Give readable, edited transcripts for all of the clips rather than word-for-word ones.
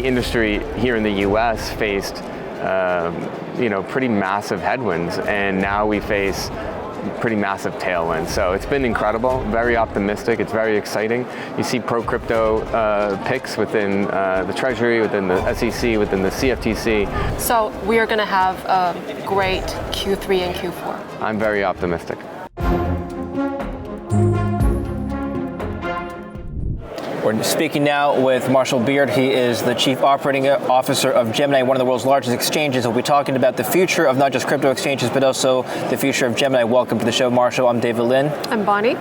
the industry here in the U.S. faced pretty massive headwinds, and now we face pretty massive tailwinds. So it's been incredible, very optimistic, it's very exciting. You see pro-crypto picks within the Treasury, within the SEC, within the CFTC. So we are going to have a great Q3 and Q4. I'm very optimistic. We're speaking now with Marshall Beard. He is the Chief Operating Officer of Gemini, one of the world's largest exchanges. We'll be talking about the future of not just crypto exchanges, but also the future of Gemini. Welcome to the show, Marshall. I'm David Lin. I'm Bonnie.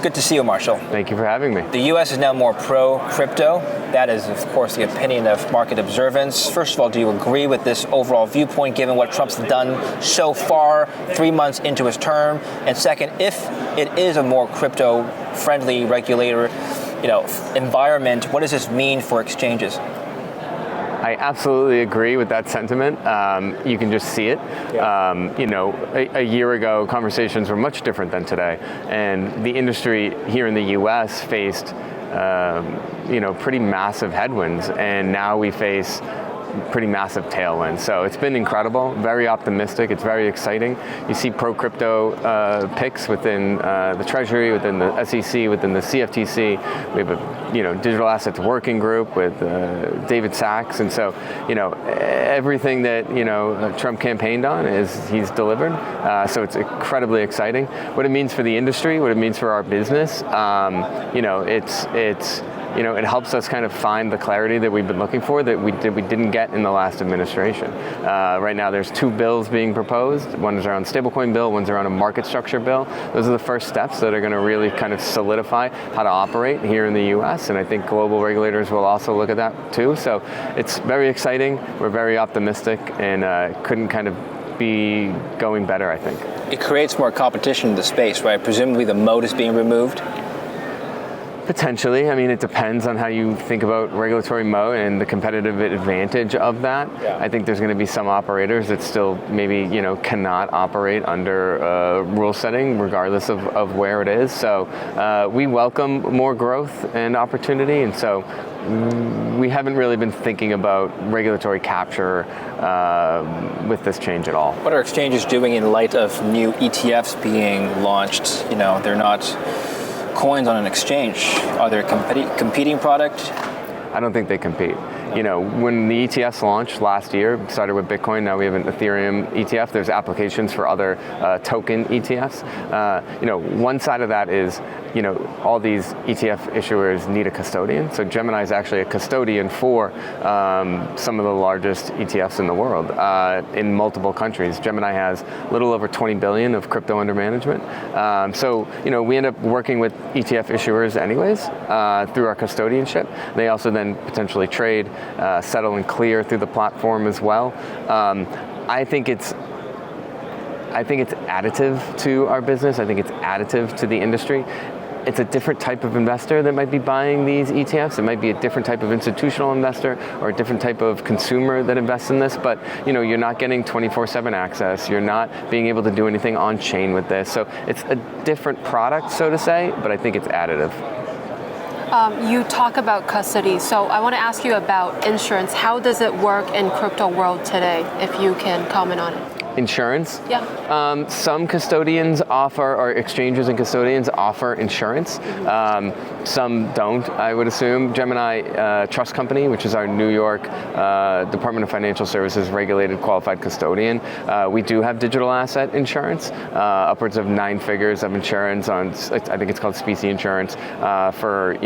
Good to see you, Marshall. Thank you for having me. The U.S. is now more pro-crypto. That is, of course, the opinion of market observance. First of all, do you agree with this overall viewpoint, given what Trump's done so far, 3 months into his term? And second, if it is a more crypto-friendly regulator, environment, what does this mean for exchanges? I absolutely agree with that sentiment. You can just see it. Yeah. A year ago, conversations were much different than today, and the industry here in the U.S. faced, pretty massive headwinds, and now we face pretty massive tailwinds. So it's been incredible, very optimistic, it's very exciting. You see pro-crypto picks within the Treasury, within the SEC, within the CFTC. We have a digital assets working group with David Sachs, and so everything that Trump campaigned on he's delivered. So it's incredibly exciting. What it means for the industry, what it means for our business, it helps us kind of find the clarity that we've been looking for that we didn't get in the last administration. Right now there's 2 bills being proposed. One is around stablecoin bill, one's around a market structure bill. Those are the first steps that are going to really kind of solidify how to operate here in the U.S. And I think global regulators will also look at that too. So it's very exciting. We're very optimistic, and couldn't kind of be going better, I think. It creates more competition in the space, right? Presumably the moat is being removed. Potentially. I mean, it depends on how you think about regulatory moat and the competitive advantage of that. Yeah. I think there's going to be some operators that still maybe, cannot operate under rule setting regardless of where it is. So we welcome more growth and opportunity. And so we haven't really been thinking about regulatory capture with this change at all. What are exchanges doing in light of new ETFs being launched? They're not coins on an exchange. Are they a competing product? I don't think they compete. When the ETFs launched last year, started with Bitcoin, now we have an Ethereum ETF. There's applications for other token ETFs. One side of that is, all these ETF issuers need a custodian. So Gemini is actually a custodian for some of the largest ETFs in the world in multiple countries. Gemini has a little over 20 billion of crypto under management. So we end up working with ETF issuers anyways through our custodianship. They also then potentially trade, settle and clear through the platform as well. I think it's additive to our business. I think it's additive to the industry. It's a different type of investor that might be buying these ETFs. It might be a different type of institutional investor or a different type of consumer that invests in this, but you're not getting 24/7 access. You're not being able to do anything on chain with this. So it's a different product, so to say, but I think it's additive. You talk about custody, so I want to ask you about insurance. How does it work in crypto world today, if you can comment on it? Insurance? Yeah. Some custodians offer, or exchanges and custodians offer insurance. Some don't, I would assume. Gemini Trust Company, which is our New York Department of Financial Services regulated qualified custodian. We do have digital asset insurance, upwards of 9 figures of insurance on, I think it's called specie insurance, for,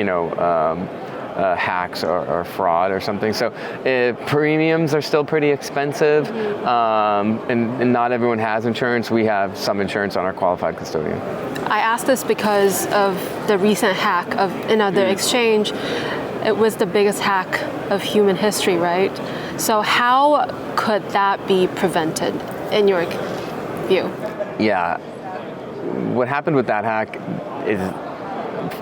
hacks or fraud or something. So premiums are still pretty expensive, and not everyone has insurance. We have some insurance on our qualified custodian. I asked this because of the recent hack of the exchange. It was the biggest hack of human history, right? So how could that be prevented in your view? Yeah. What happened with that hack is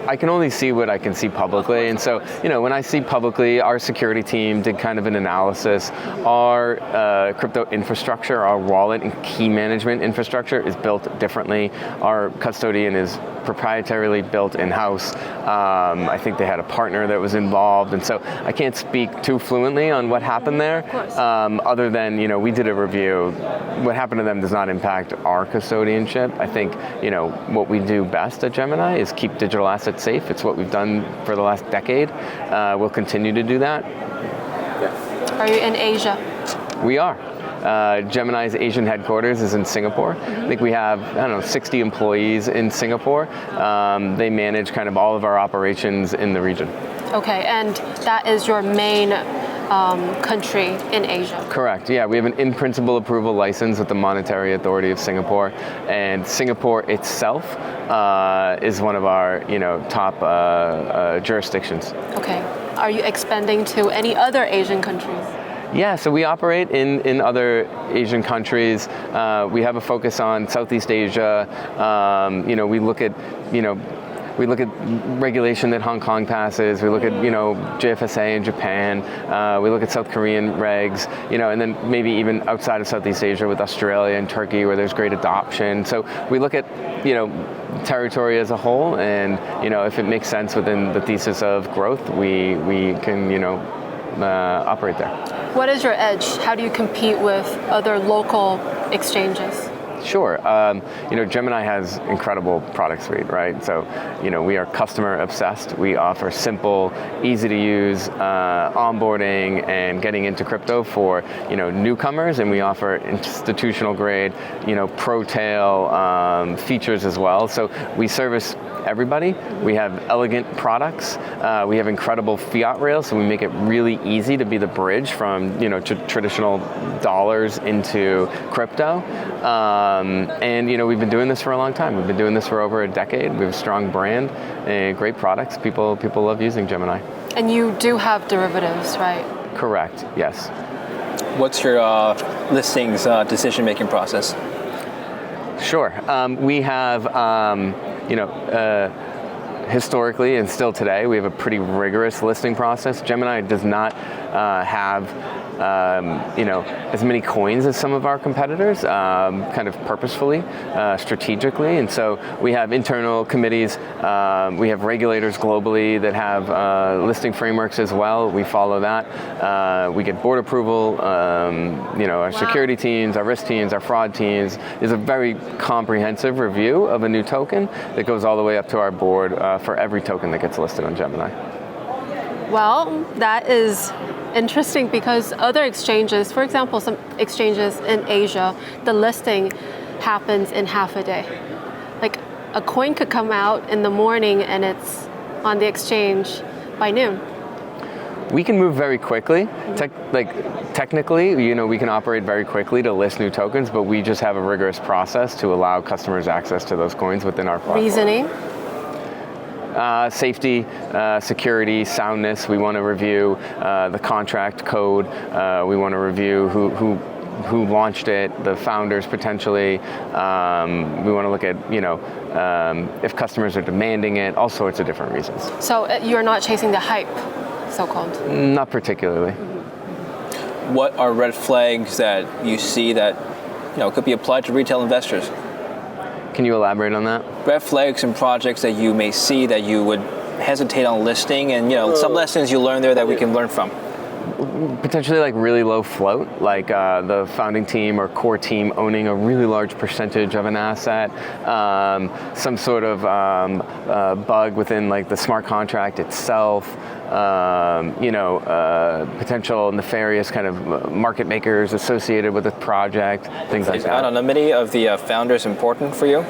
I can only see what I can see publicly. And so, when I see publicly, our security team did kind of an analysis. Our crypto infrastructure, our wallet and key management infrastructure is built differently. Our custodian is proprietarily built in-house. I think they had a partner that was involved, and so I can't speak too fluently on what happened there, other than, we did a review. What happened to them does not impact our custodianship. I think, what we do best at Gemini is keep digital assets safe. It's what we've done for the last decade. We'll continue to do that. Are you in Asia? We are. Gemini's Asian headquarters is in Singapore. I think we have, 60 employees in Singapore. They manage kind of all of our operations in the region. Okay, and that is your main country in Asia? Correct, yeah. We have an in-principle approval license with the Monetary Authority of Singapore, and Singapore itself is one of our, top jurisdictions. Okay. Are you expanding to any other Asian countries? Yeah, so we operate in other Asian countries. We have a focus on Southeast Asia. We look at regulation that Hong Kong passes. We look at, JFSA in Japan. We look at South Korean regs, and then maybe even outside of Southeast Asia with Australia and Turkey, where there's great adoption. So we look at, territory as a whole, and, if it makes sense within the thesis of growth, we can, operate there. What is your edge? How do you compete with other local exchanges? Sure. Gemini has incredible product suite, right? So, we are customer obsessed. We offer simple, easy to use onboarding and getting into crypto for, newcomers, and we offer institutional grade, pro tail features as well. So we service everybody. We have elegant products. We have incredible fiat rails, so we make it really easy to be the bridge from, traditional dollars into crypto. And we've been doing this for a long time. We've been doing this for over a decade. We have a strong brand and great products. People love using Gemini. And you do have derivatives, right? Correct, yes. What's your listings decision-making process? Sure. We have, historically and still today, we have a pretty rigorous listing process. Gemini does not have as many coins as some of our competitors, kind of purposefully, strategically. And so we have internal committees. We have regulators globally that have listing frameworks as well. We follow that. We get board approval. Our security teams, our risk teams, our fraud teams. There's a very comprehensive review of a new token that goes all the way up to our board for every token that gets listed on Gemini. Well, that is interesting because other exchanges, for example, some exchanges in Asia, the listing happens in half a day. Like a coin could come out in the morning and it's on the exchange by noon. We can move very quickly. Technically, we can operate very quickly to list new tokens, but we just have a rigorous process to allow customers access to those coins within our platform. Reasoning? Safety, security, soundness. We want to review the contract code. We want to review who launched it, the founders potentially. We want to look at if customers are demanding it, all sorts of different reasons. So you're not chasing the hype, so-called? Not particularly. What are red flags that you see that could be applied to retail investors? Can you elaborate on that? Red flags and projects that you may see that you would hesitate on listing, and some lessons you learn there that we can learn from. Potentially like really low float, like the founding team or core team owning a really large percentage of an asset, some sort of bug within like the smart contract itself, potential nefarious kind of market makers associated with the project, things like that. Is anonymity of the founders important for you?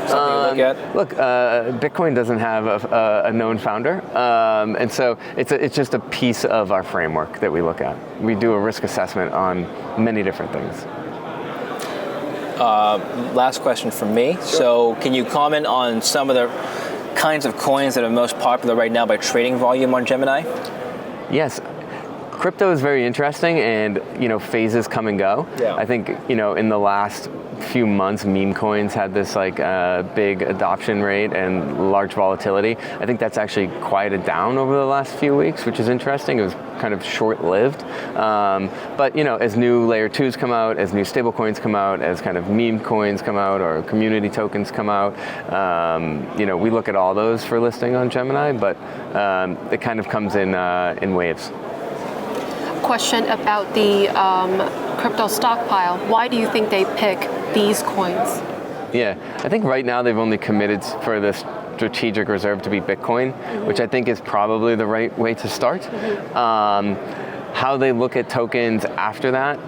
Something you look at? Bitcoin doesn't have a known founder, and so it's just a piece of our framework that we look at. We do a risk assessment on many different things. Last question from me. Sure. So can you comment on some of the kinds of coins that are most popular right now by trading volume on Gemini? Yes. Crypto is very interesting, and phases come and go. Yeah. I think in the last few months, meme coins had this like big adoption rate and large volatility. I think that's actually quieted down over the last few weeks, which is interesting. It was kind of short-lived. But as new layer 2s come out, as new stable coins come out, as kind of meme coins come out or community tokens come out, we look at all those for listing on Gemini, but it kind of comes in waves. Question about the crypto stockpile. Why do you think they pick these coins? Yeah, I think right now they've only committed for this strategic reserve to be Bitcoin, which I think is probably the right way to start. How they look at tokens after that,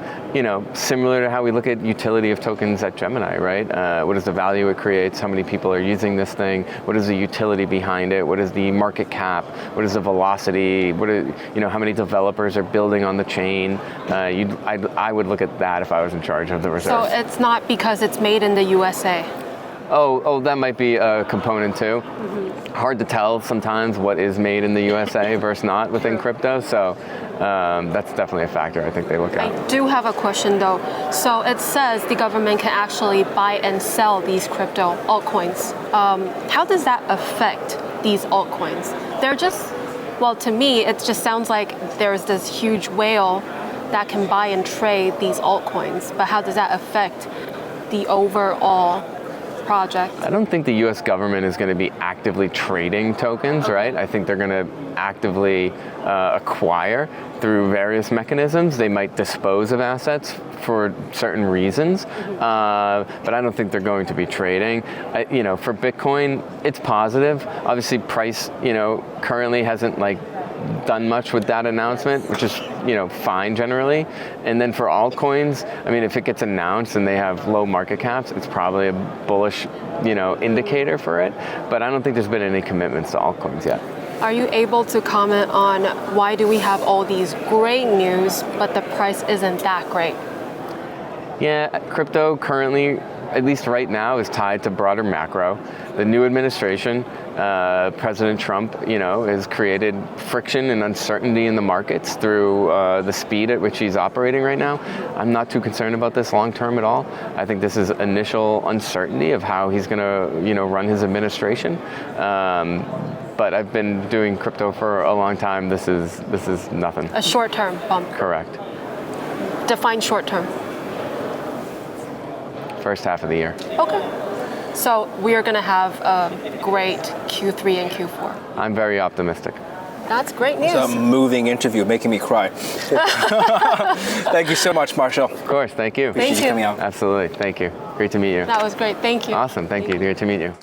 similar to how we look at utility of tokens at Gemini, right? What is the value it creates? How many people are using this thing? What is the utility behind it? What is the market cap? What is the velocity? How many developers are building on the chain? I would look at that if I was in charge of the reserve. So it's not because it's made in the USA? Oh, that might be a component too. Hard to tell sometimes what is made in the USA versus not within crypto. So that's definitely a factor I think they look at. I do have a question though. So it says the government can actually buy and sell these crypto altcoins. How does that affect these altcoins? They're just, to me, it just sounds like there's this huge whale that can buy and trade these altcoins. But how does that affect the overall project? I don't think the US government is going to be actively trading tokens, right? I think they're going to actively acquire through various mechanisms. They might dispose of assets for certain reasons, but I don't think they're going to be trading. For Bitcoin, it's positive. Obviously, price, currently hasn't done much with that announcement, which is fine generally. And then for altcoins, if it gets announced and they have low market caps, it's probably a bullish indicator for it. But I don't think there's been any commitments to altcoins yet. Are you able to comment on why do we have all these great news, but the price isn't that great? Yeah, crypto currently, at least right now, is tied to broader macro. The new administration, President Trump, has created friction and uncertainty in the markets through the speed at which he's operating right now. I'm not too concerned about this long term at all. I think this is initial uncertainty of how he's going to, run his administration. But I've been doing crypto for a long time. This is nothing. A short-term bump. Correct. Define short-term. First half of the year. Okay. So we are going to have a great Q3 and Q4. I'm very optimistic. That's great news. It's a moving interview, making me cry. Thank you so much, Marshall. Of course, thank you. Appreciate you coming out. Absolutely, thank you. Great to meet you. That was great, thank you. Awesome, thank you. Great to meet you.